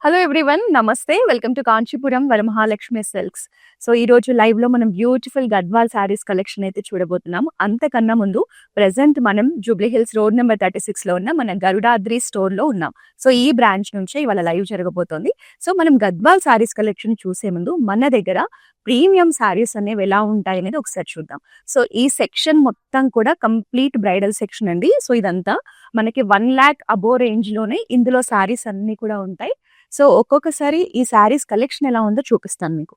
Hello everyone, నమస్తే. Welcome to Kanchipuram Varamahalakshmi silks. So ఈ రోజు లైవ్ లో మనం బ్యూటిఫుల్ గద్వాల్ శారీస్ కలెక్షన్ అయితే చూడబోతున్నాం. అంతకన్నా ముందు ప్రెసెంట్ మనం జూబ్లీ హిల్స్ రోడ్ నెంబర్ 36 లో ఉన్న మన గరుడాద్రి స్టోర్ లో ఉన్నాం. సో ఈ బ్రాంచ్ నుంచే ఇవాళ లైవ్ జరగబోతోంది. సో మనం గద్వాల్ శారీస్ కలెక్షన్ చూసే ముందు మన దగ్గర ప్రీమియం శారీస్ అనేవి ఎలా ఉంటాయి అనేది ఒకసారి చూద్దాం. సో ఈ సెక్షన్ మొత్తం కూడా కంప్లీట్ బ్రైడల్ సెక్షన్ అండి. సో ఇదంతా మనకి 1 lakh అబో రేంజ్ లోనే ఇందులో శారీస్ అన్ని కూడా ఉంటాయి. సో ఒక్కొక్కసారి ఈ శారీస్ కలెక్షన్ ఎలా ఉందో చూపిస్తాను మీకు.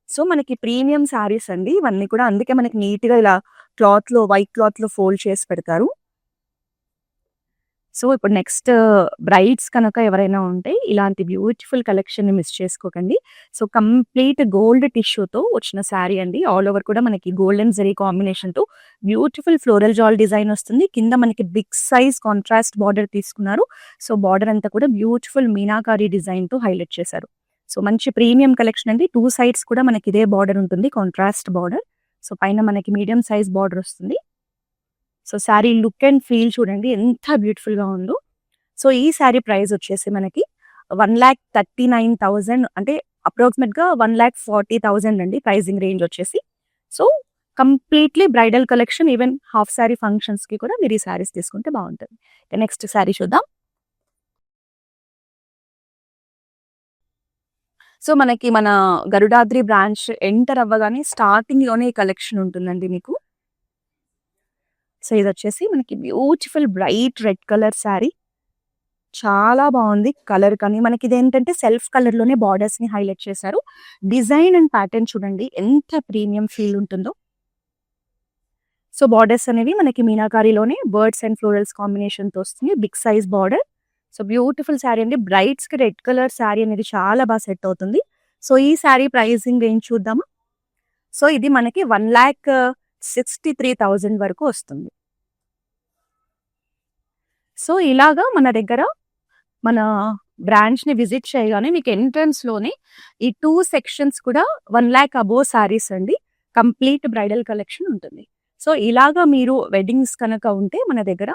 సో మనకి ప్రీమియం శారీస్ అండి ఇవన్నీ కూడా. అందుకే మనకి నీట్ గా ఇలా వైట్ క్లాత్ లో ఫోల్డ్ చేసి పెడతారు. సో ఇప్పుడు నెక్స్ట్ బ్రైడ్స్ కనుక ఎవరైనా ఉంటే ఇలాంటి బ్యూటిఫుల్ కలెక్షన్ ని మిస్ చేసుకోకండి. సో కంప్లీట్ గోల్డ్ టిష్యూతో వచ్చిన శారీ అండి. ఆల్ ఓవర్ కూడా మనకి గోల్డెన్ జరీ కాంబినేషన్ తో బ్యూటిఫుల్ ఫ్లోరల్ జాల్ డిజైన్ వస్తుంది. కింద మనకి బిగ్ సైజ్ కాంట్రాస్ట్ బార్డర్ తీసుకున్నారు. సో బార్డర్ అంతా కూడా బ్యూటిఫుల్ మీనాకారి డిజైన్ తో హైలైట్ చేశారు. సో మంచి ప్రీమియం కలెక్షన్ అండి. 2 సైడ్స్ కూడా మనకి ఇదే బార్డర్ ఉంటుంది, కాంట్రాస్ట్ బార్డర్. సో పైన మనకి మీడియం సైజ్ బార్డర్ వస్తుంది. So sari look and feel చూడండి ఎంత బ్యూటిఫుల్ గా ఉందో. సో ఈ శారీ ప్రైస్ వచ్చేసి మనకి 1,39,000, అంటే అప్రాక్సిమేట్ గా 1,40,000 అండి ప్రైజింగ్ రేంజ్ వచ్చేసి. So completely bridal collection. Even half sari functions కి కూడా మీరు ఈ శారీస్ తీసుకుంటే బాగుంటుంది. నెక్స్ట్ శారీ చూద్దాం. సో మనకి మన గరుడాద్రి బ్రాంచ్ ఎంటర్ అవ్వగానే స్టార్టింగ్ లోనే ఈ కలెక్షన్ ఉంటుందండి మీకు. సో ఇది వచ్చేసి మనకి beautiful bright red colour sari. చాలా బాగుంది కలర్. కానీ మనకి ఇదేంటంటే సెల్ఫ్ కలర్ లోనే బార్డర్స్ ని హైలైట్ చేశారు. డిజైన్ అండ్ ప్యాటర్న్ చూడండి ఎంత ప్రీమియం ఫీల్ ఉంటుందో. సో బార్డర్స్ అనేవి మనకి మీనాకారిలోనే బర్డ్స్ అండ్ ఫ్లోరల్స్ కాంబినేషన్ తో వస్తుంది. Big size border. So beautiful sari అండి. బ్రైట్స్ కి రెడ్ కలర్ శారీ అనేది చాలా బాగా సెట్ అవుతుంది. సో ఈ శారీ ప్రైసింగ్ రేంజ్ చూద్దామా. సో ఇది మనకి 1,63,000 వరకు వస్తుంది. సో ఇలాగా మన దగ్గర మన బ్రాంచ్ ని విజిట్ చేయగానే మీకు ఎంట్రన్స్ లోనే ఈ 2 సెక్షన్స్ కూడా 1 lakh అబో శారీస్ అండి. కంప్లీట్ బ్రైడల్ కలెక్షన్ ఉంటుంది. సో ఇలాగా మీరు వెడ్డింగ్స్ కనుక ఉంటే మన దగ్గర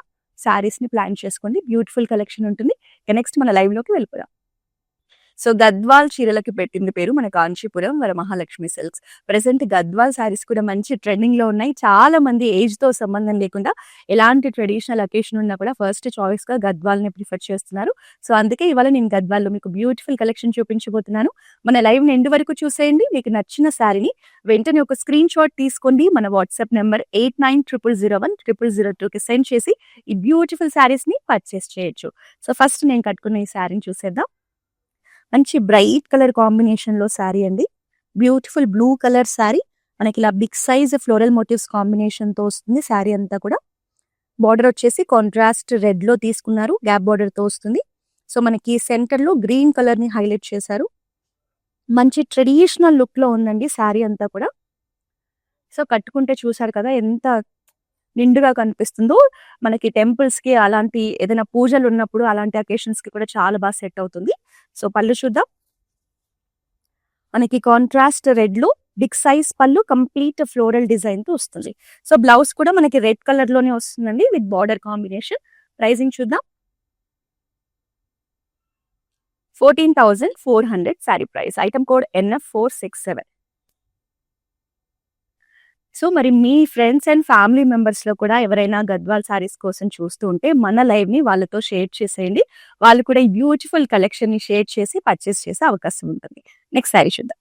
శారీస్ ని ప్లాన్ చేసుకోండి. బ్యూటిఫుల్ కలెక్షన్ ఉంటుంది. నెక్స్ట్ మన లైవ్ లోకి వెళ్ళిపోదాం. సో గద్వాల్ చీరలకి పెట్టింది పేరు మన కాంచీపురం వరమహాలక్ష్మి సిల్క్స్. ప్రెసెంట్ గద్వాల్ శారీస్ కూడా మంచి ట్రెండింగ్ లో ఉన్నాయి. చాలా మంది ఏజ్ తో సంబంధం లేకుండా ఎలాంటి ట్రెడిషనల్ అకేషన్ ఉన్నా కూడా ఫస్ట్ చాయిస్ గా గద్వాల్ ని ప్రిఫర్ చేస్తున్నారు. సో అందుకే ఇవాళ నేను గద్వాల్ లో మీకు బ్యూటిఫుల్ కలెక్షన్ చూపించబోతున్నాను. మన లైవ్ ని ఎండ్ వరకు చూసేయండి. మీకు నచ్చిన శారీని వెంటనే ఒక స్క్రీన్ షాట్ తీసుకోండి. మన వాట్సాప్ నెంబర్ 8900010002 కి సెండ్ చేసి ఈ బ్యూటిఫుల్ శారీస్ ని పర్చేస్ చేయొచ్చు. సో ఫస్ట్ నేను కట్టుకున్న ఈ శారీని చూసేద్దాం. మంచి బ్రైట్ కలర్ కాంబినేషన్ లో శారీ అండి. Beautiful blue colour sari. మనకి ఇలా big size floral motifs combination తో వస్తుంది శారీ అంతా కూడా. బార్డర్ వచ్చేసి కాంట్రాస్ట్ రెడ్ లో తీసుకున్నారు, గ్యాప్ బార్డర్ తో వస్తుంది. సో మనకి సెంటర్ లో గ్రీన్ కలర్ ని హైలైట్ చేశారు. మంచి ట్రెడిషనల్ లుక్ లో ఉందండి శారీ అంతా కూడా. సో కట్టుకుంటే చూసారు కదా ఎంత నిండుగా కనిపిస్తుందో. మనకి టెంపుల్స్ కి అలాంటి ఏదైనా పూజలు ఉన్నప్పుడు అలాంటి అకేషన్స్ కి కూడా చాలా బాగా సెట్ అవుతుంది. సో పళ్ళు చూద్దాం. మనకి కాంట్రాస్ట్ రెడ్ లో బిగ్ సైజ్ పళ్ళు, కంప్లీట్ ఫ్లోరల్ డిజైన్ తో వస్తుంది. సో బ్లౌజ్ కూడా మనకి రెడ్ కలర్ లోనే వస్తుందండి విత్ బార్డర్ కాంబినేషన్. ప్రైసింగ్ చూద్దాం. 14,400 sari price. Item code NF467. So మరి మీ ఫ్రెండ్స్ అండ్ ఫ్యామిలీ మెంబర్స్ లో కూడా ఎవరైనా గద్వాల్ శారీస్ కోసం చూస్తూ ఉంటే మన లైవ్ ని వాళ్ళతో షేర్ చేసేయండి. వాళ్ళు కూడా ఈ బ్యూటిఫుల్ కలెక్షన్ ని షేర్ చేసి పర్చేస్ చేసే అవకాశం ఉంటుంది. నెక్స్ట్ శారీ చూద్దాం.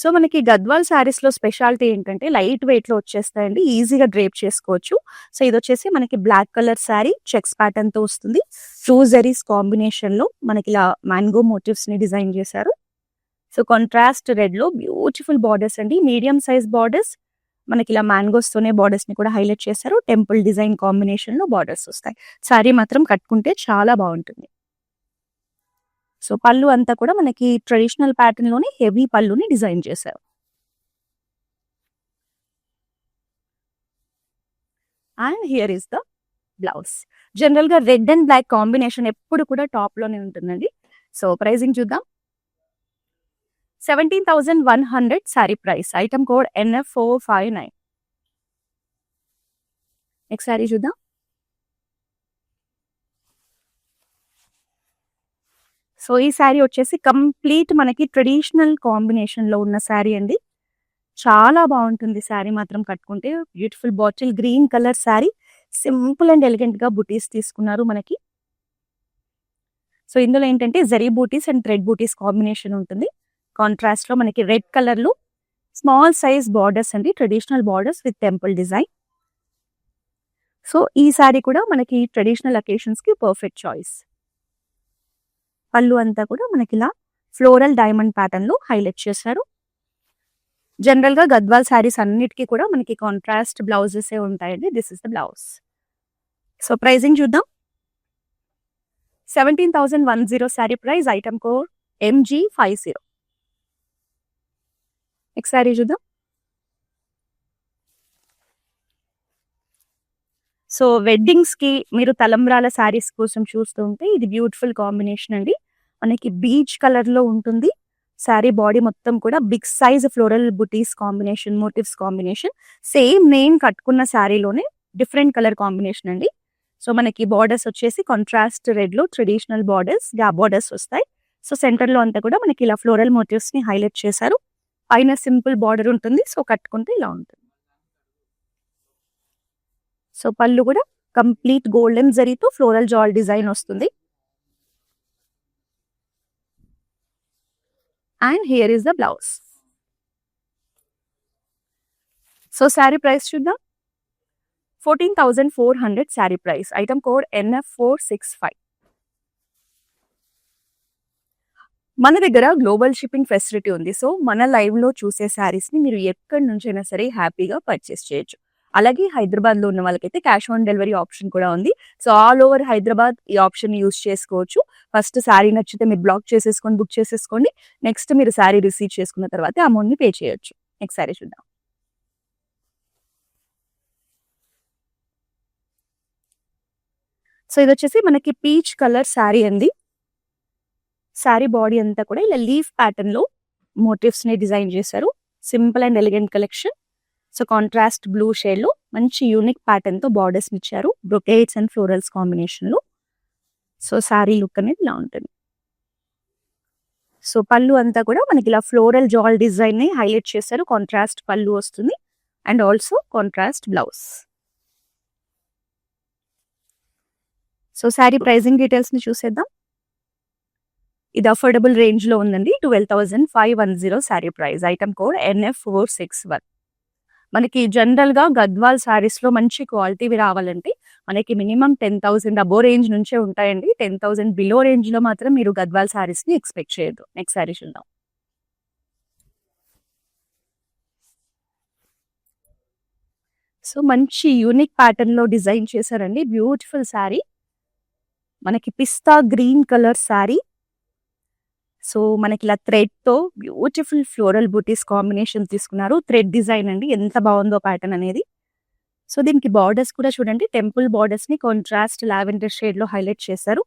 సో మనకి గద్వాల్ శారీస్ లో స్పెషాలిటీ ఏంటంటే లైట్ వెయిట్ లో వచ్చేస్తాయండి. ఈజీగా డ్రేప్ చేసుకోవచ్చు. సో ఇది వచ్చేసి మనకి black colour sari checks pattern తో వస్తుంది. 2 జరీస్ కాంబినేషన్ లో మనకి ఇలా మ్యాంగో మోటివ్స్ ని డిజైన్ చేశారు. సో కాంట్రాస్ట్ రెడ్ లో బ్యూటిఫుల్ బార్డర్స్ అండి. Medium size borders. మనకి ఇలా మ్యాంగోస్ తోనే బార్డర్స్ ని కూడా హైలైట్ చేశారు. టెంపుల్ డిజైన్ కాంబినేషన్ లో బార్డర్స్ వస్తాయి. శారీ మాత్రం కట్టుకుంటే చాలా బాగుంటుంది. సో పళ్ళు అంతా కూడా మనకి ట్రెడిషనల్ ప్యాటర్న్ లోనే హెవీ పళ్ళుని డిజైన్ చేశారు. And here is the blouse. General గా రెడ్ అండ్ బ్లాక్ కాంబినేషన్ ఎప్పుడు కూడా టాప్ లోనే ఉంటుందండి. సో ప్రైసింగ్ చూద్దాం. 17,100 sari price. Item code NF459. Next sari చూద్దాం. సో ఈ శారీ వచ్చేసి కంప్లీట్ మనకి ట్రెడిషనల్ కాంబినేషన్లో ఉన్న శారీ అండి. చాలా బాగుంటుంది శారీ మాత్రం కట్టుకుంటే. Beautiful bottle green colour sari, simple and ఎలిగెంట్గా బుటీస్ తీసుకున్నారు మనకి. సో ఇందులో ఏంటంటే zari butis and thread butis combination ఉంటుంది. కాంట్రాస్ట్లో మనకి రెడ్ కలర్లో స్మాల్ సైజ్ బార్డర్స్ అండి, traditional borders with temple design. So ఈ శారీ కూడా మనకి ట్రెడిషనల్ అకేషన్స్కి పర్ఫెక్ట్ చాయిస్. పళ్ళు అంతా కూడా మనకి ఇలా ఫ్లోరల్ డైమండ్ ప్యాటర్న్లో హైలైట్ చేశారు. జనరల్గా గద్వాల్ శారీస్ అన్నిటికీ కూడా మనకి కాంట్రాస్ట్ బ్లౌజెస్ ఉంటాయండి. This is the blouse. So pricing చూద్దాం. 17,110 sari price, item code MG50. Next sari చూద్దాం. సో వెడ్డింగ్స్కి మీరు తలంబ్రాల శారీస్ కోసం చూస్తూ ఉంటే ఇది బ్యూటిఫుల్ కాంబినేషన్ అండి. మనకి బీచ్ కలర్లో ఉంటుంది. శారీ బాడీ మొత్తం కూడా big size floral butis combination, motifs combination. Same నేను కట్టుకున్న శారీలోనే డిఫరెంట్ కలర్ కాంబినేషన్ అండి. సో మనకి బార్డర్స్ వచ్చేసి కాంట్రాస్ట్ రెడ్లో ట్రెడిషనల్ బార్డర్స్, గ్యాప్ బార్డర్స్ వస్తాయి. సో సెంటర్లో అంతా కూడా మనకి ఇలా ఫ్లోరల్ మోటివ్స్ని హైలైట్ చేశారు. పైన సింపుల్ బార్డర్ ఉంటుంది. సో కట్టుకుంటే ఇలా ఉంటుంది. సో పళ్ళు కూడా కంప్లీట్ గోల్డెన్ జరీతో ఫ్లోరల్ జాల్ డిజైన్ వస్తుంది. And here is the blouse. So sari price చూద్దాం. 14,400 sari price, item code NF465. మన దగ్గర గ్లోబల్ షిప్పింగ్ ఫెసిలిటీ ఉంది. సో మన లైవ్లో చూసే శారీస్ని మీరు ఎక్కడి నుంచైనా సరే హ్యాపీగా పర్చేస్ చేయొచ్చు. అలాగే హైదరాబాద్లో ఉన్న వాళ్ళకైతే క్యాష్ ఆన్ డెలివరీ ఆప్షన్ కూడా ఉంది. సో ఆల్ ఓవర్ హైదరాబాద్ ఈ ఆప్షన్ యూస్ చేసుకోవచ్చు. ఫస్ట్ శారీ నచ్చితే మీరు బ్లాక్ చేసేసుకొని బుక్ చేసేసుకోండి. నెక్స్ట్ మీరు శారీ రిసీవ్ చేసుకున్న తర్వాత అమౌంట్ని పే చేయొచ్చు. నెక్స్ట్ శారీ చూద్దాం. సో ఇది వచ్చేసి మనకి పీచ్ కలర్ శారీ అండి. శారీ బాడీ అంతా కూడా ఇలా లీఫ్ ప్యాటర్న్లో మోటివ్స్ని డిజైన్ చేశారు. Simple and elegant collection. So contrast blue షేడ్లో మంచి యూనిక్ ప్యాటర్న్తో బార్డర్స్ని ఇచ్చారు, బ్రొకేట్స్ అండ్ ఫ్లోరల్స్ కాంబినేషన్లో. సో శారీ లుక్ అనేది ఇలా ఉంటుంది. సో పళ్ళు అంతా కూడా మనకి ఇలా ఫ్లోరల్ జాల్ డిజైన్ని హైలైట్ చేశారు. కాంట్రాస్ట్ పళ్ళు వస్తుంది and also contrast blouse. So sari pricing డీటెయిల్స్ని చూసేద్దాం. ఇది అఫోర్డబుల్ రేంజ్లో ఉందండి. 12,510 sari price, item code NF461. మనకి జనరల్గా గద్వాల్ శారీస్లో మంచి క్వాలిటీవి రావాలంటే మనకి మినిమం 10,000 అబో రేంజ్ నుంచే ఉంటాయండి. 10,000 బిలో రేంజ్లో మాత్రం మీరు గద్వాల్ శారీస్ని ఎక్స్పెక్ట్ చేయొద్దు. నెక్స్ట్ శారీ చూద్దాం. సో మంచి యూనిక్ ప్యాటర్న్లో డిజైన్ చేశారండి. బ్యూటిఫుల్ శారీ, మనకి పిస్తా గ్రీన్ కలర్ శారీ. సో మనకి ఇలా థ్రెడ్తో బ్యూటిఫుల్ ఫ్లోరల్ బూటీస్ కాంబినేషన్ తీసుకున్నారు. థ్రెడ్ డిజైన్ అండి, ఎంత బాగుందో ప్యాటర్న్ అనేది. సో దీనికి బార్డర్స్ కూడా చూడండి, టెంపుల్ బార్డర్స్ని కాంట్రాస్ట్ లావెండర్ షేడ్లో హైలైట్ చేశారు.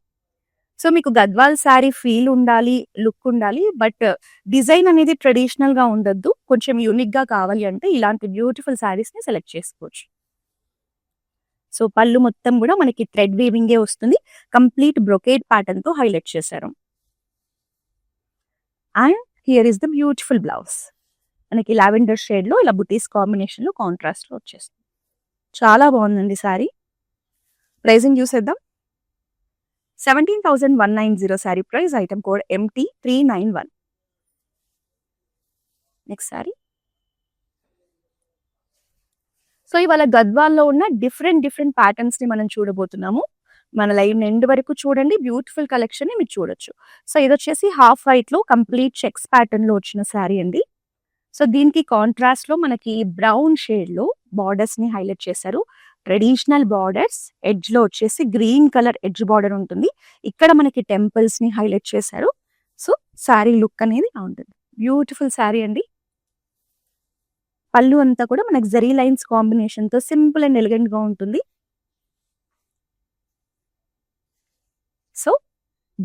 సో మీకు గద్వాల్ శారీ ఫీల్ ఉండాలి, లుక్ ఉండాలి, బట్ డిజైన్ అనేది ట్రెడిషనల్గా ఉండొద్దు, కొంచెం యూనిక్గా కావాలి అంటే ఇలాంటి బ్యూటిఫుల్ శారీస్ని సెలెక్ట్ చేసుకోవచ్చు. సో పళ్ళు మొత్తం కూడా మనకి థ్రెడ్ వీవింగే వస్తుంది. కంప్లీట్ బ్రొకేడ్ ప్యాటర్న్తో హైలైట్ చేశారు. And here is the beautiful blouse. మనకి లావెండర్ షేడ్లో ఇలా బుటీస్ కాంబినేషన్లో కాంట్రాస్ట్లో వచ్చేస్తుంది. చాలా బాగుందండి శారీ. ప్రైజింగ్ చూసేద్దాం. 17,190 sari price, item code MT391. Next sari. So ఇవాళ గద్వాల్లో ఉన్న డిఫరెంట్ ప్యాటర్న్స్ని మనం చూడబోతున్నాము. మన లైవ్ ఎండ్ వరకు చూడండి, బ్యూటిఫుల్ కలెక్షన్ని మీరు చూడొచ్చు. సో ఇది వచ్చేసి హాఫ్ వైట్లో కంప్లీట్ చెక్స్ ప్యాటర్న్లో వచ్చిన శారీ అండి. సో దీనికి కాంట్రాస్ట్లో మనకి బ్రౌన్ షేడ్లో బార్డర్స్ని హైలైట్ చేశారు. ట్రెడిషనల్ బార్డర్స్, ఎడ్జ్లో వచ్చేసి గ్రీన్ కలర్ ఎడ్జ్ బార్డర్ ఉంటుంది. ఇక్కడ మనకి టెంపుల్స్ని హైలైట్ చేశారు. సో శారీ లుక్ అనేది ఉంటుంది. బ్యూటిఫుల్ శారీ అండి. పళ్ళు అంతా కూడా మనకి జరీ లైన్స్ కాంబినేషన్తో సింపుల్ అండ్ ఎలిగెంట్గా ఉంటుంది. So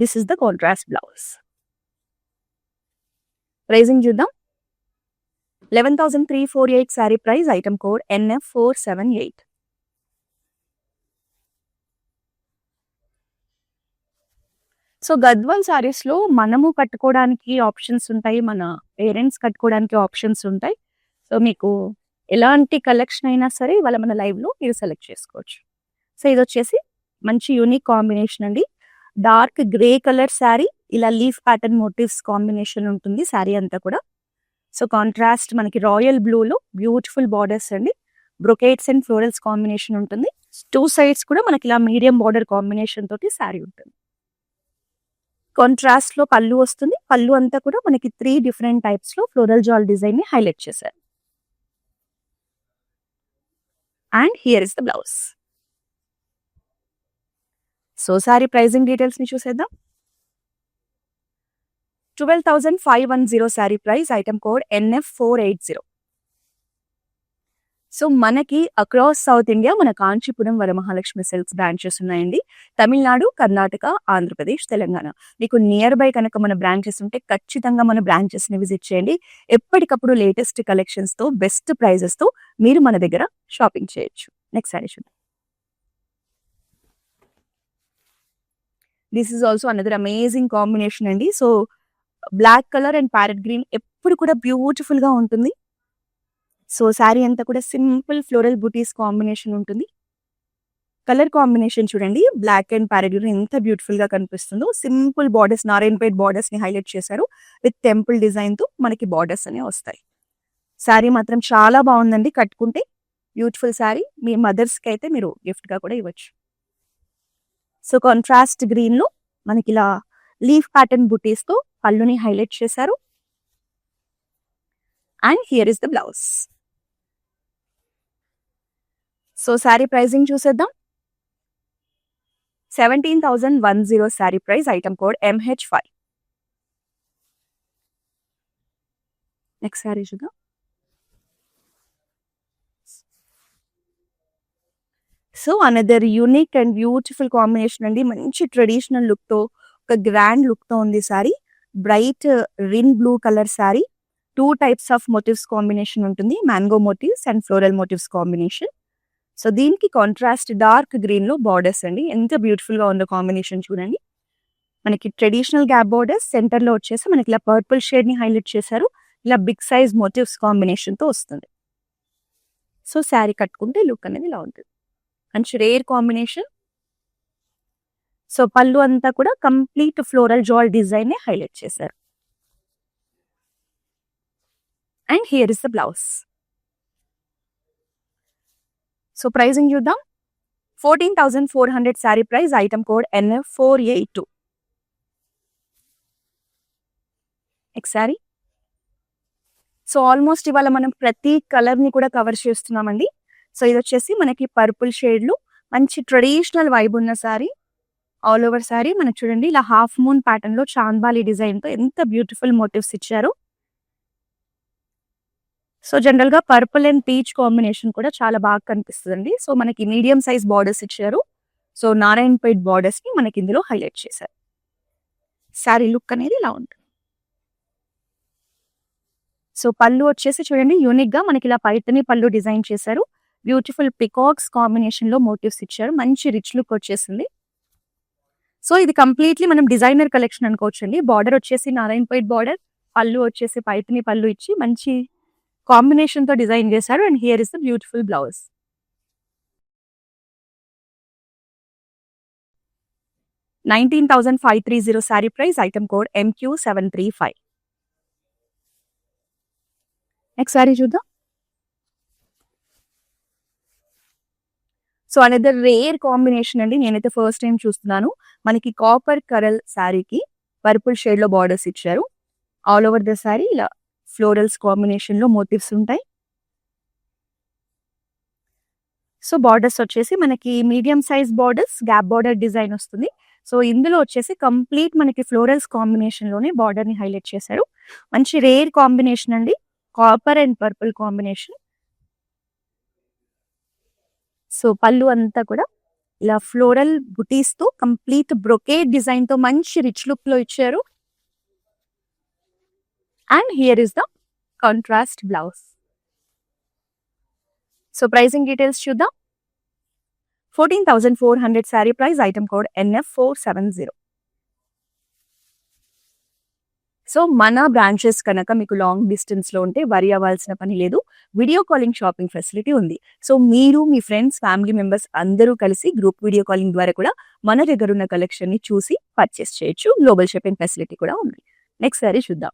this is the contrast blouse. Pricing చూద్దాం. 11,348 sari price, item code NF478. So Gadwal సారీస్‌లో మనము కట్టుకోవడానికి ఆప్షన్స్ ఉంటాయి. మన పేరెంట్స్ కట్టుకోవడానికి ఆప్షన్స్ ఉంటాయి. సో మీకు ఎలాంటి కలెక్షన్ అయినా సరే ఇవాళ మన లైవ్‌లో మీరు సెలెక్ట్ చేసుకోవచ్చు. సో ఇదొచ్చేసి మంచి యూనిక్ కాంబినేషన్ అండి. డార్క్ గ్రే కలర్ శారీ ఇలా లీఫ్ ప్యాటర్న్ మోటివ్స్ కాంబినేషన్ ఉంటుంది శారీ అంతా కూడా. సో కాంట్రాస్ట్ మనకి రాయల్ బ్లూలో బ్యూటిఫుల్ బార్డర్స్ అండి. బ్రొకేట్స్ అండ్ ఫ్లోరల్స్ కాంబినేషన్ ఉంటుంది. 2 సైడ్స్ కూడా మనకి ఇలా మీడియం బార్డర్ కాంబినేషన్ తోటి శారీ ఉంటుంది. కాంట్రాస్ట్ లో పళ్ళు వస్తుంది. పళ్ళు అంతా కూడా మనకి 3 డిఫరెంట్ టైప్స్ లో ఫ్లోరల్ జాల్ డిజైన్ ని హైలైట్ చేశారు. And here is the blouse. So sari pricing details ని చూసేద్దాం. 12,510 sorry price, item code NF480. So మనకి అక్రాస్ సౌత్ ఇండియా మన కాంచీపురం వరమహాలక్ష్మి సిల్క్స్ బ్రాంచెస్ ఉన్నాయండి. తమిళనాడు, కర్ణాటక, ఆంధ్రప్రదేశ్, తెలంగాణ. మీకు నియర్ బై కనుక మన బ్రాంచెస్ ఉంటే ఖచ్చితంగా మన బ్రాంచెస్ ని విజిట్ చేయండి. ఎప్పటికప్పుడు లేటెస్ట్ కలెక్షన్స్ తో బెస్ట్ ప్రైజెస్ తో మీరు మన దగ్గర షాపింగ్ చేయొచ్చు. నెక్స్ట్ సారీ చూద్దాం. This is also another amazing combination అండి. So black colour and parrot green ఎప్పుడు కూడా బ్యూటిఫుల్ గా ఉంటుంది. సో శారీ అంతా కూడా సింపుల్ ఫ్లోరల్ బూటీస్ కాంబినేషన్ ఉంటుంది. కలర్ కాంబినేషన్ చూడండి, బ్లాక్ అండ్ ప్యారెట్ గ్రీన్ ఎంత బ్యూటిఫుల్ గా కనిపిస్తుందో. సింపుల్ బార్డర్స్, నారాయణపేట్ బార్డర్స్ ని హైలైట్ చేశారు. విత్ టెంపుల్ డిజైన్ తో మనకి బార్డర్స్ అనేవి వస్తాయి. శారీ మాత్రం చాలా బాగుందండి. కట్టుకుంటే బ్యూటిఫుల్ శారీ. మీ మదర్స్ కి అయితే మీరు గిఫ్ట్ గా కూడా ఇవ్వచ్చు. సో కాంట్రాస్ట్ గ్రీన్ లో మనకి ఇలా లీఫ్ ప్యాటర్న్ బుటీస్ తో పళ్ళుని హైలైట్ చేశారు. And here is the blouse. So sari pricing చూసేద్దాం. 17,110 sari price, item code MH5. Next sari చూద్దాం. So another unique and beautiful combination అండి. మంచి ట్రెడిషనల్ లుక్ తో, ఒక గ్రాండ్ లుక్ తో ఉంది శారీ. బ్రైట్ రిన్ blue colour sari. 2 types of motifs combination ఉంటుంది. Mango motifs and floral motifs combination. So దీనికి కాంట్రాస్ట్ డార్క్ గ్రీన్ లో బార్డర్స్ అండి. ఎంత బ్యూటిఫుల్ గా ఉందో కాంబినేషన్ చూడండి. మనకి ట్రెడిషనల్ గ్యాప్ బార్డర్స్, సెంటర్ లో వచ్చేసి మనకి ఇలా పర్పుల్ షేడ్ ని హైలైట్ చేశారు. ఇలా బిగ్ సైజ్ మోటివ్స్ కాంబినేషన్ తో వస్తుంది. సో శారీ కట్టుకుంటే లుక్ అనేది ఇలా ఉంటుంది. మంచి రేర్ కాంబినేషన్. సో పళ్ళు అంతా కూడా కంప్లీట్ ఫ్లోరల్ జాల్ డిజైన్ ని హైలైట్ చేశారు. And here is the blouse. So pricing చూద్దాం. 14,400 sari price, item code NF482. Next sari. So almost ఇవాళ మనం ప్రతి కలర్ ని కూడా కవర్ చేస్తున్నామండి. సో ఇది వచ్చేసి మనకి పర్పుల్ షేడ్ లో మంచి ట్రెడిషనల్ వైబ్ ఉన్న శారీ. ఆల్ ఓవర్ శారీ మనకి చూడండి ఇలా హాఫ్ మూన్ ప్యాటర్న్ లో చాంద్బాలి డిజైన్ తో ఎంత బ్యూటిఫుల్ మోటివ్స్ ఇచ్చారు. సో జనరల్ గా పర్పుల్ అండ్ పీచ్ కాంబినేషన్ కూడా చాలా బాగా కనిపిస్తుందండి. సో మనకి మీడియం సైజ్ బార్డర్స్ ఇచ్చారు. సో నారాయణపేట్ బార్డర్స్ ని మనకి ఇందులో హైలైట్ చేశారు. శారీ లుక్ అనేది ఇలా ఉంటుంది. సో పళ్ళు వచ్చేసి చూడండి యూనిక్ గా మనకి ఇలా పైతని పళ్ళు డిజైన్ చేశారు. బ్యూటిఫుల్ పికాక్స్ కాంబినేషన్ లో మోటివ్స్ ఇచ్చారు. మంచి రిచ్ లుక్ వచ్చేసింది. సో ఇది కంప్లీట్లీ మనం డిజైనర్ కలెక్షన్ అనుకోవచ్చు అండి. బార్డర్ వచ్చేసి నారాయణపేట్ బార్డర్, పళ్ళు వచ్చేసి పైతని పళ్ళు ఇచ్చి మంచి కాంబినేషన్ తో డిజైన్ చేశారు. And here is the beautiful blouse. 19,530 sari price, item code MQ735. Next sari చూద్దాం. సో అనదర్ రేర్ కాంబినేషన్ అండి. నేనైతే ఫస్ట్ టైం చూస్తున్నాను. మనకి కాపర్ కరల్ శారీకి పర్పుల్ షేడ్ లో బార్డర్స్ ఇచ్చారు. ఆల్ ఓవర్ ద శారీ ఇలా ఫ్లోరల్స్ కాంబినేషన్ లో మోటివ్స్ ఉంటాయి. సో బార్డర్స్ వచ్చేసి మనకి medium size borders, gap border design వస్తుంది. సో ఇందులో వచ్చేసి కంప్లీట్ మనకి ఫ్లోరల్స్ కాంబినేషన్ లోనే బార్డర్ ని హైలైట్ చేశారు. మంచి రేర్ కాంబినేషన్ అండి. Copper and purple combination. So పళ్ళు అంతా కూడా ఇలా ఫ్లోరల్ బుటీస్ తో కంప్లీట్ బ్రొకేట్ డిజైన్ తో మంచి రిచ్ లుక్ లో ఇచ్చారు. And here is the contrast blouse. So pricing details చూద్దాం. 14,400 sari price, item code NF470. So మన బ్రాంచెస్ కనుక మీకు లాంగ్ డిస్టెన్స్‌లో ఉంటే వరీ అవ్వాల్సిన పని లేదు. వీడియో కాలింగ్ షాపింగ్ ఫెసిలిటీ ఉంది. సో మీరు, మీ ఫ్రెండ్స్, ఫ్యామిలీ మెంబర్స్ అందరూ కలిసి గ్రూప్ వీడియో కాలింగ్ ద్వారా కూడా మన దగ్గరున్న కలెక్షన్‌ని చూసి పర్చేస్ చేయొచ్చు. గ్లోబల్ షిప్పింగ్ ఫెసిలిటీ కూడా ఉంది. నెక్స్ట్ సారీ చూద్దాం.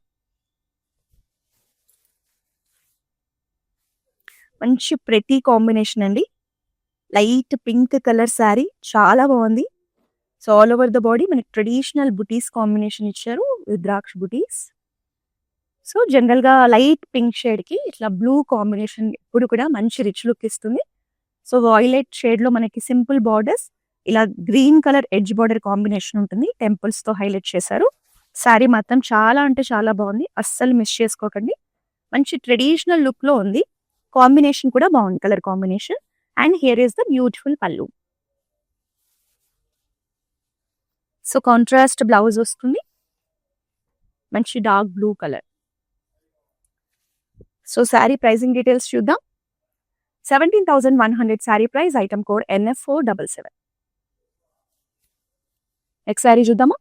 మంచి ప్రెటీ కాంబినేషన్ అండి. లైట్ పింక్ కలర్ సారీ చాలా బాగుంది. So all over the body మనకి ట్రెడిషనల్ బుటీస్ కాంబినేషన్ ఇచ్చారు. రుద్రాక్ష బుటీస్. సో జనరల్‌గా లైట్ పింక్ షేడ్‌కి ఇట్లా బ్లూ కాంబినేషన్ ఎప్పుడు కూడా మంచి రిచ్ లుక్ ఇస్తుంది. సో వాయిలెట్ షేడ్‌లో మనకి సింపుల్ బార్డర్స్, ఇలా green colour edge border combination ఉంటుంది. టెంపుల్స్‌తో హైలైట్ చేశారు. సారీ మాత్రం చాలా అంటే చాలా బాగుంది. అస్సలు మిస్ చేసుకోకండి. మంచి ట్రెడిషనల్ లుక్‌లో ఉంది. కాంబినేషన్ కూడా బాగుంది. Colour combination. And here is the beautiful పల్లు. సో కాంట్రాస్ట్ బ్లౌజ్ వస్తుంది. మంచి dark blue colour. So sorry pricing details చూద్దాం. 17,100 sorry price. Item code NF477. Next sorry చూద్దామా.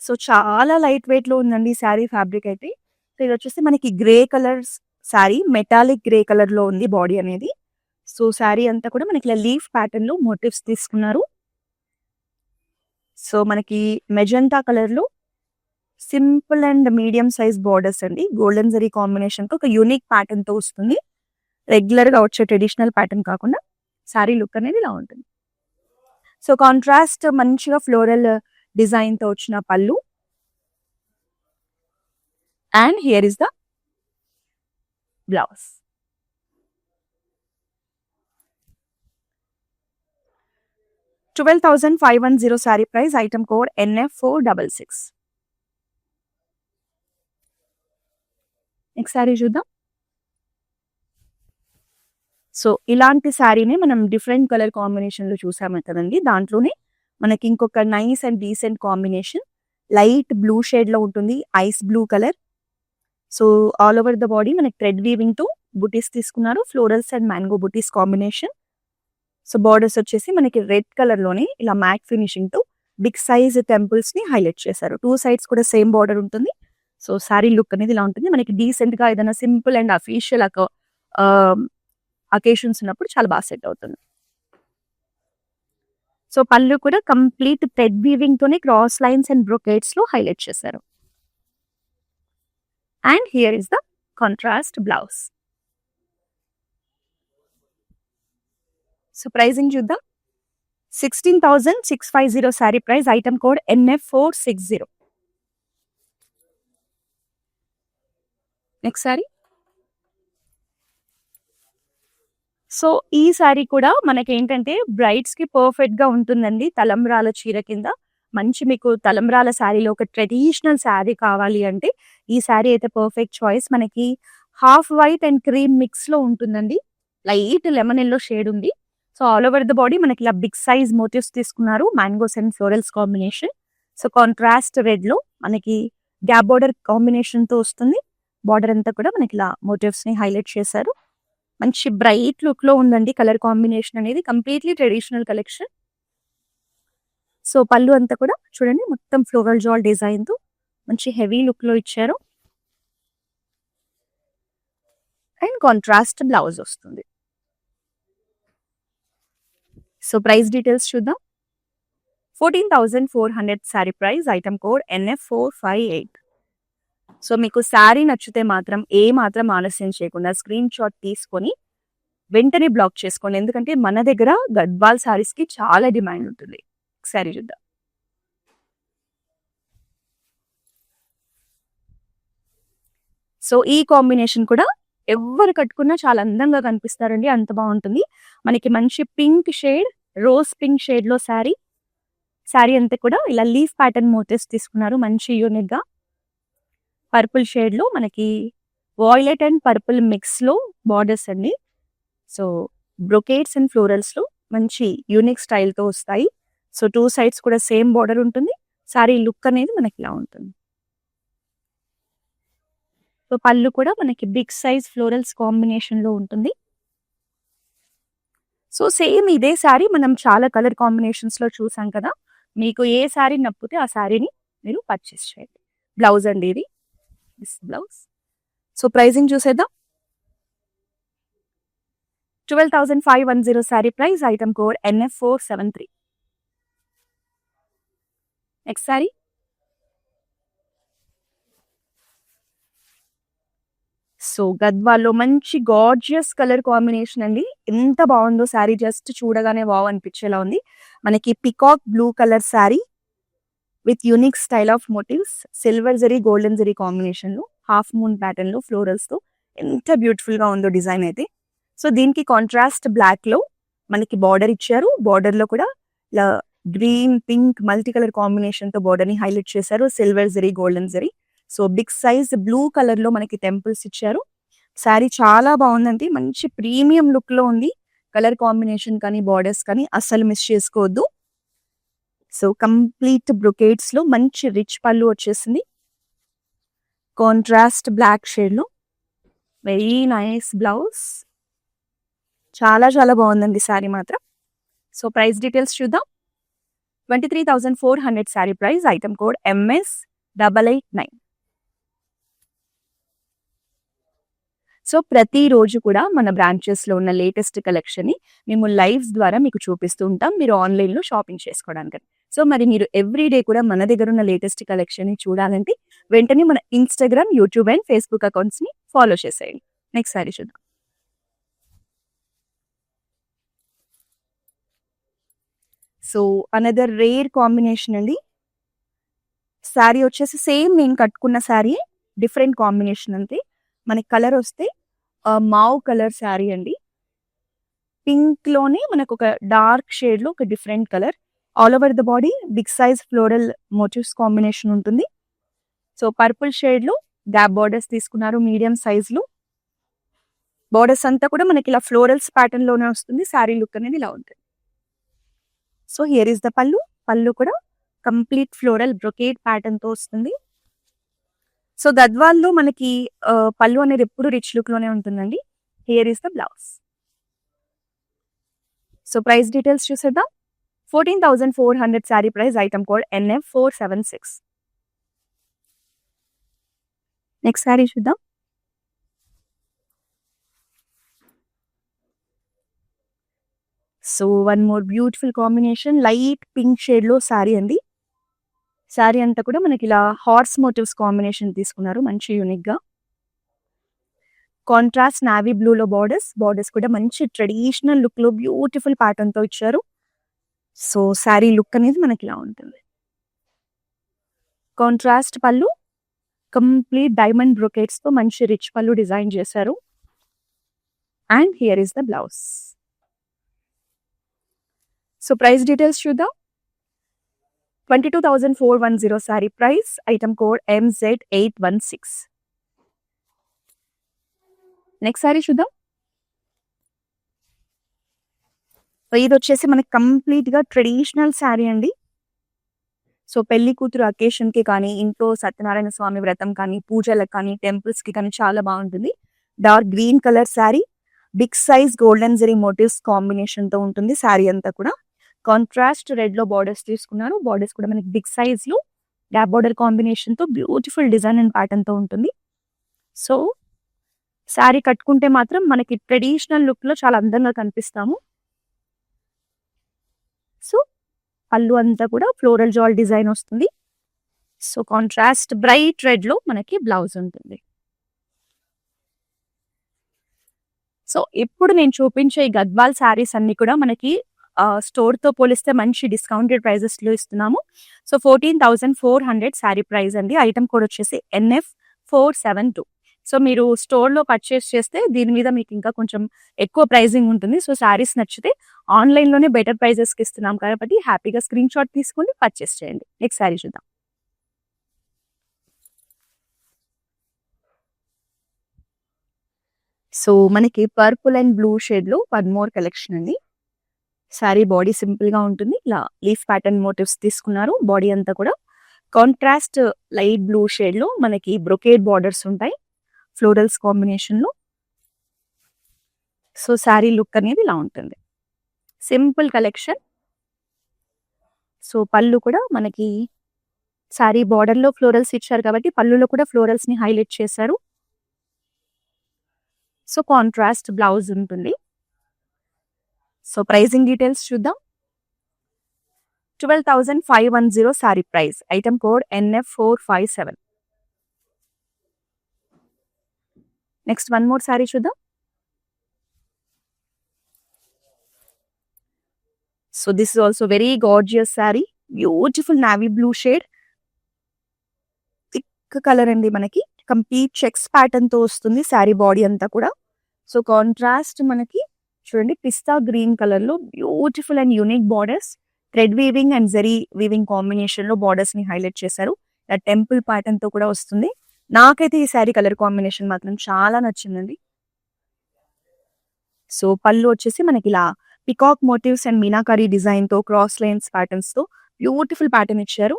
సో చాలా లైట్ వెయిట్ లో ఉందండి సారీ ఫ్యాబ్రిక్ అయితే. సో ఇది వచ్చేసి మనకి grey colour sorry, metallic grey colour లో ఉంది బాడీ అనేది. సో సారీ అంతా కూడా మనకి ఇలా లీఫ్ ప్యాటర్న్ లో మోటివ్స్ తీసుకున్నారు. సో మనకి మెజంతా కలర్ లో simple and medium size borders అండి. గోల్డెన్ జరీ కాంబినేషన్ తో ఒక యూనిక్ ప్యాటర్న్ తో వస్తుంది. రెగ్యులర్ గా వచ్చే ట్రెడిషనల్ ప్యాటర్న్ కాకుండా సారీ లుక్ అనేది ఇలా ఉంటుంది. సో కాంట్రాస్ట్ మంచిగా ఫ్లోరల్ డిజైన్ తో వచ్చిన పళ్ళు. And here is the blouse. $12,510 sorry price. Item code NF466. Next sari చూద్దాం. సో ఇలాంటి శారీని మనం డిఫరెంట్ కలర్ కాంబినేషన్ లో చూసాము కదండి. దాంట్లోనే మనకి ఇంకొక nice and decent combination light blue shade లో ఉంటుంది. Ice blue colour. So all over the body మనకి థ్రెడ్ వీవింగ్ తో బుటీస్ తీసుకున్నారు. Florals and mango buttis combination. So borders వచ్చేసి మనకి రెడ్ కలర్ లోనే ఇలా మ్యాట్ ఫినిషింగ్ తో బిగ్ సైజ్ టెంపుల్స్ ని హైలైట్ చేశారు. 2 సైడ్స్ కూడా సేమ్ బార్డర్ ఉంటుంది. సో సారీ లుక్ అనేది ఇలా ఉంటుంది. మనకి డీసెంట్ గా ఏదైనా సింపుల్ అండ్ అఫీషియల్ అకేషన్స్ ఉన్నప్పుడు చాలా బాగా సెట్ అవుతుంది. సో పళ్ళు కూడా కంప్లీట్ థ్రెడ్ వీవింగ్ తోనే క్రాస్ లైన్స్ అండ్ బ్రొకేట్స్ లో హైలైట్ చేశారు. And here is the contrast blouse. So pricing చూద్దాం. 16,650 sari price. Item code NF460. Next sari. So ఈ సారీ కూడా మనకి ఏంటంటే బ్రైడ్స్ కి పర్ఫెక్ట్ గా ఉంటుందండి. తలంబ్రాల చీర కింద మంచి మీకు తలంబ్రాల శారీలో ఒక ట్రెడిషనల్ శారీ కావాలి అంటే ఈ శారీ అయితే పర్ఫెక్ట్ చాయిస్. మనకి half white and cream mix లో ఉంటుందండి. లైట్ లెమన్ ఎల్లో షేడ్ ఉంది. So all over the body మనకి ఇలా బిగ్ సైజ్ మోటివ్స్ తీసుకున్నారు. Mangoes and florals combination. So contrast red లో మనకి గ్యాప్ బార్డర్ కాంబినేషన్ తో వస్తుంది. బార్డర్ అంతా కూడా మనకి ఇలా మోటివ్స్ ని హైలైట్ చేశారు. మంచి బ్రైట్ లుక్ లో ఉందండి. కలర్ కాంబినేషన్ అనేది కంప్లీట్లీ ట్రెడిషనల్ కలెక్షన్. సో పళ్ళు అంతా కూడా చూడండి మొత్తం ఫ్లోరల్ జాల్ డిజైన్ తో మంచి హెవీ లుక్ లో ఇచ్చారు. అండ్ కాంట్రాస్ట్ బ్లౌజ్ వస్తుంది. సో ప్రైస్ డీటెయిల్స్ చూద్దాం. 14,400 sorry price. Item code NF458. So మీకు శారీ నచ్చితే మాత్రం ఏ మాత్రం ఆలస్యం చేయకుండా స్క్రీన్ షాట్ తీసుకొని వెంటనే బ్లాక్ చేసుకోండి. ఎందుకంటే మన దగ్గర గద్వాల్ సారీస్ కి చాలా డిమాండ్ ఉంటుంది. సారీ చూద్దాం. సో ఈ కాంబినేషన్ కూడా ఎవరు కట్టుకున్నా చాలా అందంగా కనిపిస్తారండి. అంత బాగుంటుంది. మనకి మంచి pink shade, rose pink shade లో శారీ. శారీ అంతా కూడా ఇలా లీఫ్ ప్యాటర్న్ మోటివ్స్ తీసుకున్నారు. మంచి యూనిక్ గా పర్పుల్ షేడ్ లో మనకి వాయిలెట్ అండ్ పర్పుల్ మిక్స్ లో బార్డర్స్ అండి. సో బ్రొకేట్స్ అండ్ ఫ్లోరల్స్ లో మంచి యూనిక్ స్టైల్ తో వస్తాయి. సో 2 సైడ్స్ కూడా సేమ్ బార్డర్ ఉంటుంది. సారీ లుక్ అనేది మనకి ఇలా ఉంటుంది. సో పళ్ళు కూడా మనకి బిగ్ సైజ్ ఫ్లోరల్స్ కాంబినేషన్ లో ఉంటుంది. సో సేమ్ ఇదే శారీ మనం చాలా కలర్ కాంబినేషన్స్‌లో చూసాం కదా! మీకు ఏ శారీ నప్పితే ఆ శారీని మీరు పర్చేస్ చేయండి. బ్లౌజ్ అండి ఇది. This blouse. సో ప్రైజింగ్ చూసేద్దాం. 12,510 sari price. Item code NF473. Next sari. So గద్వాల్లో మంచి గార్జియస్ కలర్ కాంబినేషన్ అండి. ఎంత బాగుందో శారీ, జస్ట్ చూడగానే వావ్ అనిపించేలా ఉంది. మనకి peacock blue colour sari with unique style of motifs, silver zari golden zari కాంబినేషన్లో, హాఫ్ మూన్ ప్యాటర్న్లో ఫ్లోరల్స్తో ఎంత బ్యూటిఫుల్గా ఉందో డిజైన్ అయితే. సో దీనికి కాంట్రాస్ట్ బ్లాక్లో మనకి బార్డర్ ఇచ్చారు. బార్డర్లో కూడా ఇలా గ్రీన్ పింక్ మల్టీ కలర్ కాంబినేషన్తో బార్డర్ని హైలైట్ చేశారు. Silver zari golden zari. So big size blue కలర్లో మనకి టెంపుల్స్ ఇచ్చారు. శారీ చాలా బాగుందండి. మంచి ప్రీమియం లుక్లో ఉంది. కలర్ కాంబినేషన్ కానీ బార్డర్స్ కానీ అస్సలు మిస్ చేసుకోవద్దు. సో కంప్లీట్ బ్రొకేట్స్లో మంచి రిచ్ పళ్ళు వచ్చేసింది. కాంట్రాస్ట్ బ్లాక్ షేడ్లో వెరీ నైస్ బ్లౌజ్. చాలా చాలా బాగుందండి శారీ మాత్రం. సో ప్రైస్ డీటెయిల్స్ చూద్దాం. 23,400 sari price. Item code MS889. So ప్రతిరోజు కూడా మన బ్రాంచెస్లో ఉన్న లేటెస్ట్ కలెక్షన్ని మేము లైవ్స్ ద్వారా మీకు చూపిస్తూ ఉంటాం, మీరు ఆన్లైన్లో షాపింగ్ చేసుకోవడానికి. సో మరి మీరు ఎవ్రీడే కూడా మన దగ్గర ఉన్న లేటెస్ట్ కలెక్షన్ని చూడాలంటే వెంటనే మన ఇన్స్టాగ్రామ్, యూట్యూబ్ అండ్ ఫేస్బుక్ అకౌంట్స్ని ఫాలో చేసేయండి. నెక్స్ట్ శారీ చూద్దాం. సో అనదర్ రేర్ కాంబినేషన్ అండి. శారీ వచ్చేసి సేమ్ నేను కట్టుకున్న శారీ, డిఫరెంట్ కాంబినేషన్ అంతే. మనకి కలర్ వస్తే మావ్ కలర్ శారీ అండి. పింక్లోనే మనకు ఒక డార్క్ షేడ్లో ఒక different colour. All over the body big size floral motifs combination ఉంటుంది. సో పర్పుల్ షేడ్లో గ్యాప్ బార్డర్స్ తీసుకున్నారు మీడియం సైజ్లో. బార్డర్స్ అంతా కూడా మనకి ఇలా ఫ్లోరల్స్ ప్యాటర్న్లోనే వస్తుంది. శారీ లుక్ అనేది ఇలా ఉంటుంది. సో హియర్ ఈస్ ద పళ్ళు. పళ్ళు కూడా కంప్లీట్ ఫ్లోరల్ బ్రొకేట్ ప్యాటర్న్తో వస్తుంది. సో గద్వాల్లో మనకి పళ్ళు అనేది ఎప్పుడు రిచ్ లుక్లోనే ఉంటుందండి. Here is the blouse. So price details చూసేద్దాం. 14,400 sari price. Item code NF476. Next sari చూద్దాం. So one more beautiful combination. Light pink షేడ్లో శారీ అండి. శారీ అంతా కూడా మనకి ఇలా హార్స్ మోటివ్స్ కాంబినేషన్ తీసుకున్నారు మంచి యూనిక్గా. కాంట్రాస్ట్ నావీ బ్లూలో బార్డర్స్ కూడా మంచి ట్రెడిషనల్ లుక్లో బ్యూటిఫుల్ ప్యాటర్న్తో ఇచ్చారు. సో శారీ లుక్ అనేది మనకి ఇలా ఉంటుంది. కాంట్రాస్ట్ పళ్ళు, కంప్లీట్ డైమండ్ బ్రొకేట్స్తో మంచి రిచ్ పళ్ళు డిజైన్ చేశారు. And here is the blouse. So price details చూద్దాం. 22,410 sari price. Item code MZ816. Next sari చూద్దాం. ఇది వచ్చేసి మనకి కంప్లీట్గా ట్రెడిషనల్ శారీ అండి. సో పెళ్లి కూతురు అకేషన్కి కానీ, ఇంట్లో సత్యనారాయణ స్వామి వ్రతం కానీ, పూజలకు కానీ, టెంపుల్స్కి కానీ చాలా బాగుంటుంది. Dark green colour sari, big size golden zari motifs కాంబినేషన్తో ఉంటుంది శారీ అంతా కూడా. కాంట్రాస్ట్ రెడ్లో బార్డర్స్ తీసుకున్నారు. బార్డర్స్ కూడా మనకి బిగ్ సైజ్లో గ్యాప్ బార్డర్ కాంబినేషన్తో బ్యూటిఫుల్ డిజైన్ అండ్ ప్యాటర్న్తో ఉంటుంది. సో శారీ కట్టుకుంటే మాత్రం మనకి ట్రెడిషనల్ లుక్లో చాలా అందంగా కనిపిస్తాము. సో పళ్ళు అంతా కూడా ఫ్లోరల్ జాల్ డిజైన్ వస్తుంది. సో కాంట్రాస్ట్ బ్రైట్ రెడ్లో మనకి బ్లౌజ్ ఉంటుంది. సో ఇప్పుడు నేను చూపించే ఈ గద్వాల్ శారీస్ అన్ని కూడా మనకి స్టోర్తో పోలిస్తే మంచి డిస్కౌంటెడ్ ప్రైజెస్లో ఇస్తున్నాము. సో 14,400 శారీ ప్రైస్ అండి. ఐటమ్ కోడ్ వచ్చేసి NF472. సో మీరు స్టోర్లో పర్చేస్ చేస్తే దీని మీద మీకు ఇంకా కొంచెం ఎక్కువ ప్రైజింగ్ ఉంటుంది. సో శారీస్ నచ్చితే ఆన్లైన్లోనే బెటర్ ప్రైజెస్కి ఇస్తున్నాం కాబట్టి హ్యాపీగా స్క్రీన్ షాట్ తీసుకొని పర్చేస్ చేయండి. నెక్స్ట్ శారీ చూద్దాం. సో మనకి పర్పుల్ అండ్ బ్లూ షేడ్లో వన్ మోర్ కలెక్షన్ అండి. శారీ బాడీ సింపుల్గా ఉంటుంది. ఇలా లీఫ్ ప్యాటర్న్ మోటివ్స్ తీసుకున్నారు. బాడీ అంతా కూడా కాంట్రాస్ట్ లైట్ బ్లూ షేడ్లో మనకి బ్రొకేట్ బార్డర్స్ ఉంటాయి ఫ్లోరల్స్ కాంబినేషన్లో. సో శారీ లుక్ అనేది ఇలా ఉంటుంది. Simple collection. సో పళ్ళు కూడా మనకి సారీ బార్డర్ లో ఫ్లోరల్స్ ఇచ్చారు కాబట్టి పళ్ళులో కూడా ఫ్లోరల్స్ ని హైలైట్ చేశారు. సో కాంట్రాస్ట్ బ్లౌజ్ ఉంటుంది. సో ప్రైజింగ్ డీటెయిల్స్ చూద్దాం. 12,510 sorry price. Item code NF457. Next one more sari చూద్దాం. So this is also very gorgeous sari. Beautiful navy blue shade, thick colour అండి. మనకి కంప్లీట్ చెక్స్ ప్యాటర్న్ తో వస్తుంది sorry body అంతా కూడా. So contrast మనకి చూడండి పిస్తా గ్రీన్ కలర్ లో beautiful and unique borders, thread weaving and zari weaving combination లో బార్డర్స్ ని హైలైట్ చేశారు. టెంపుల్ ప్యాటర్న్ తో కూడా వస్తుంది. నాకైతే ఈ శారీ కలర్ కాంబినేషన్ మాత్రం చాలా నచ్చిందండి. సో పళ్ళు వచ్చేసి మనకి ఇలా peacock motifs and meenakari design తో క్రాస్ లైన్స్ ప్యాటర్న్స్ తో బ్యూటిఫుల్ ప్యాటర్న్ ఇచ్చారు.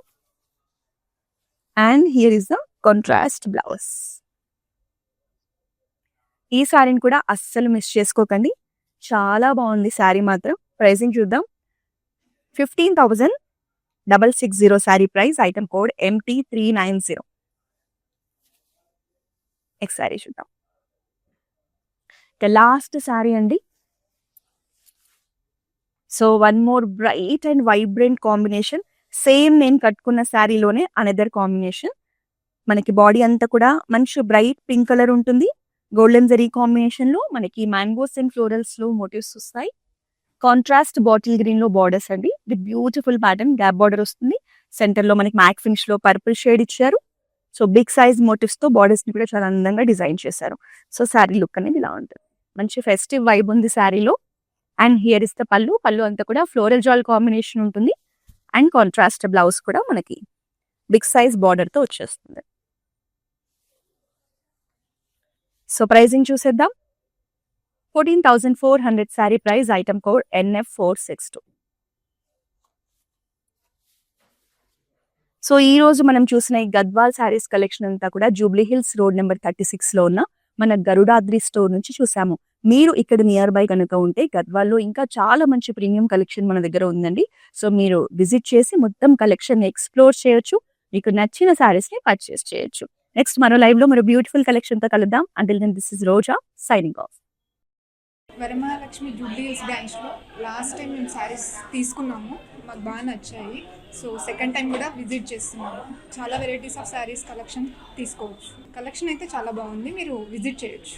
And here is the contrast blouse. ఈ శారీని కూడా అస్సలు మిస్ చేసుకోకండి, చాలా బాగుంది శారీ మాత్రం. ప్రైసింగ్ చూద్దాం. 15,660 sari price. Item code MT390. Next sari చూద్దాం. లాస్ట్ శారీ అండి. So one more bright and vibrant combination. Same నేను కట్టుకున్న శారీలోనే అనదర్ కాంబినేషన్. మనకి బాడీ అంతా కూడా మంచి బ్రైట్ పింక్ కలర్ ఉంటుంది. గోల్డెన్ జరీ కాంబినేషన్ లో మనకి మ్యాంగోస్ అండ్ ఫ్లోరల్స్ లో మోటివ్స్ వస్తాయి. కాంట్రాస్ట్ బాటిల్ గ్రీన్ లో బార్డర్స్ అండి. The beautiful pattern gap border వస్తుంది. సెంటర్ లో మనకి మ్యాట్ ఫినిష్ లో పర్పుల్ షేడ్ ఇచ్చారు. సో బిగ్ సైజ్ మోటివ్స్ తో బార్డర్స్ ని కూడా చాలా అందంగా డిజైన్ చేశారు. సో శారీ లుక్ అనేది ఇలా ఉంటుంది. మంచి ఫెస్టివ్ వైబ్ ఉంది శారీలో. అండ్ హియర్ ఇస్ ద పళ్ళు. పళ్ళు అంతా కూడా ఫ్లోరల్ జాల్ కాంబినేషన్ ఉంటుంది. అండ్ కాంట్రాస్ట్ బ్లౌజ్ కూడా మనకి బిగ్ సైజ్ బార్డర్ తో వచ్చేస్తుంది. సో ప్రైజింగ్ చూసేద్దాం. 14,400 sari price. Item code NF462. So ఈ రోజు మనం చూసిన ఈ గద్వాల్ శారీస్ కలెక్షన్ అంతా కూడా జూబ్లీ హిల్స్ రోడ్ నెంబర్ 36 లో ఉన్న మన గరుడాద్రి స్టోర్ నుంచి చూసాము. మీరు ఇక్కడ నియర్ బై కనుక ఉంటే గద్వాల్లో ఇంకా చాలా మంచి ప్రీమియం కలెక్షన్ మన దగ్గర ఉందండి. సో మీరు విజిట్ చేసి మొత్తం కలెక్షన్ ఎక్స్ప్లోర్ చేయొచ్చు. మీకు నచ్చిన శారీస్ ని పర్చేస్ చేయొచ్చు. నెక్స్ట్ మరో లైవ్ లో మరో బ్యూటిఫుల్ కలెక్షన్ తో కలుద్దాం. Until then this is Roja signing off. Varamahalakshmi Jubilee Hills బ్రాంచ్లో లాస్ట్ టైం మేము శారీస్ తీసుకున్నాము, మాకు బాగా నచ్చాయి. సో సెకండ్ టైం కూడా విజిట్ చేస్తున్నాము. చాలా వెరైటీస్ ఆఫ్ శారీస్ కలెక్షన్ తీసుకోవచ్చు. కలెక్షన్ అయితే చాలా బాగుంది, మీరు విజిట్ చేయొచ్చు.